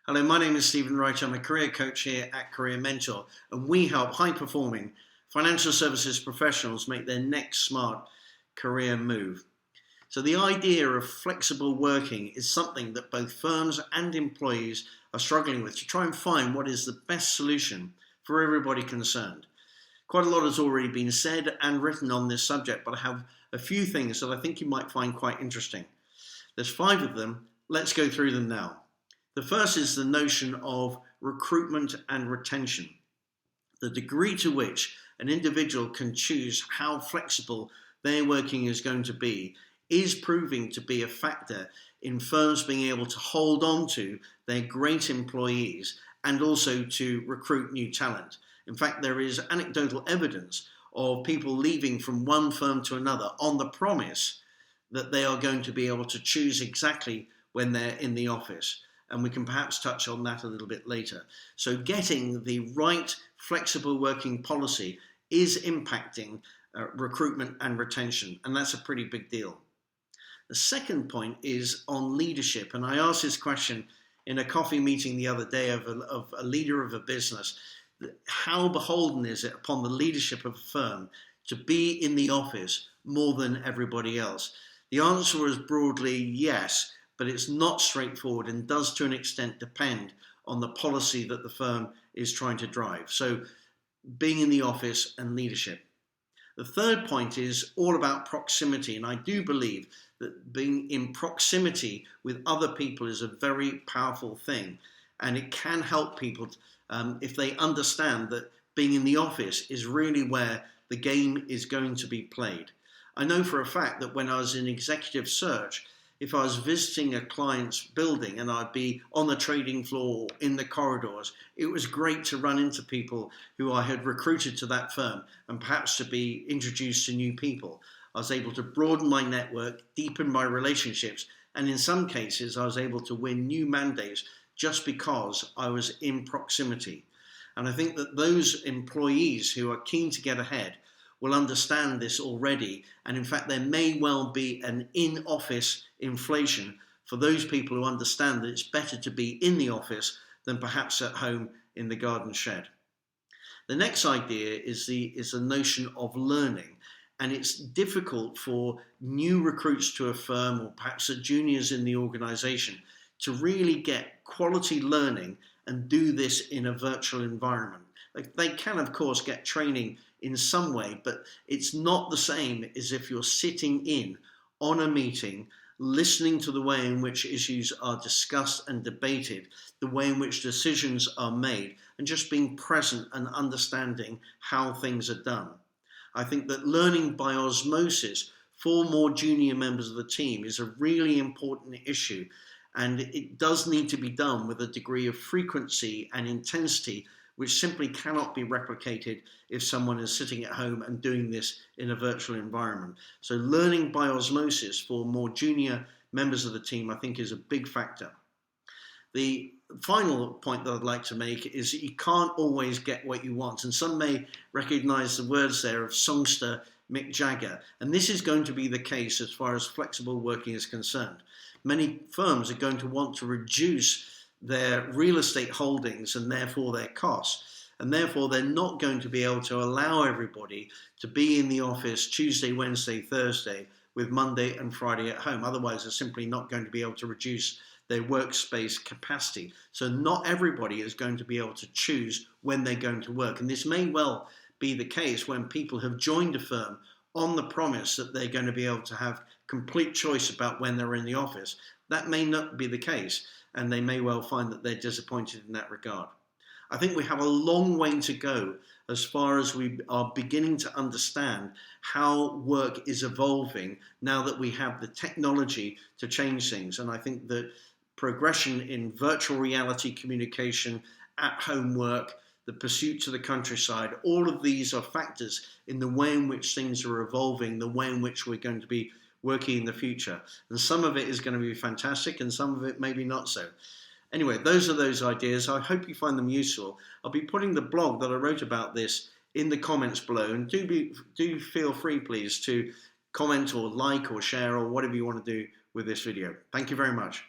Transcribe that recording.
Hello, my name is Stephen Wright. I'm a career coach here at Career Mentor, and we help high-performing financial services professionals make their next smart career move. So the idea of flexible working is something that both firms and employees are struggling with to try and find what is the best solution for everybody concerned. Quite a lot has already been said and written on this subject, but I have a few things that I think you might find quite interesting. There's 5 of them. Let's go through them now. The first is the notion of recruitment and retention. The degree to which an individual can choose how flexible their working is going to be is proving to be a factor in firms being able to hold on to their great employees and also to recruit new talent. In fact, there is anecdotal evidence of people leaving from one firm to another on the promise that they are going to be able to choose exactly when they're in the office. And we can perhaps touch on that a little bit later. So getting the right flexible working policy is impacting recruitment and retention, and that's a pretty big deal. The second point is on leadership, and I asked this question in a coffee meeting the other day of a leader of a business. How beholden is it upon the leadership of a firm to be in the office more than everybody else? The answer was broadly yes, but it's not straightforward and does to an extent depend on the policy that the firm is trying to drive. So being in the office and leadership. The third point is all about proximity, and I do believe that being in proximity with other people is a very powerful thing, and it can help people if they understand that being in the office is really where the game is going to be played. I know for a fact that when I was in executive search, if I was visiting a client's building and I'd be on the trading floor, in the corridors, it was great to run into people who I had recruited to that firm and perhaps to be introduced to new people. I was able to broaden my network, deepen my relationships, and in some cases I was able to win new mandates just because I was in proximity. And I think that those employees who are keen to get ahead will understand this already, and in fact there may well be an in-office inflation for those people who understand that it's better to be in the office than perhaps at home in the garden shed. The next idea is the notion of learning, and it's difficult for new recruits to a firm or perhaps the juniors in the organisation to really get quality learning and do this in a virtual environment. They can of course get training in some way, but it's not the same as if you're sitting in on a meeting, listening to the way in which issues are discussed and debated, the way in which decisions are made, and just being present and understanding how things are done. I think that learning by osmosis for more junior members of the team is a really important issue, and it does need to be done with a degree of frequency and intensity which simply cannot be replicated if someone is sitting at home and doing this in a virtual environment. So learning by osmosis for more junior members of the team, I think, is a big factor. The final point that I'd like to make is that you can't always get what you want, and some may recognize the words there of songster Mick Jagger, and this is going to be the case as far as flexible working is concerned. Many firms are going to want to reduce their real estate holdings and therefore their costs, and therefore they're not going to be able to allow everybody to be in the office Tuesday, Wednesday, Thursday with Monday and Friday at home. Otherwise they're simply not going to be able to reduce their workspace capacity. So not everybody is going to be able to choose when they're going to work, and this may well be the case when people have joined a firm on the promise that they're going to be able to have complete choice about when they're in the office. That may not be the case, and they may well find that they're disappointed in that regard. I think we have a long way to go as far as we are beginning to understand how work is evolving now that we have the technology to change things. And I think that progression in virtual reality communication, at-home work, the pursuit to the countryside, all of these are factors in the way in which things are evolving, the way in which we're going to be working in the future. And some of it is going to be fantastic and some of it maybe not so. Anyway, those are those ideas. I hope you find them useful. I'll be putting the blog that I wrote about this in the comments below, and do feel free please to comment or like or share or whatever you want to do with this video. Thank you very much.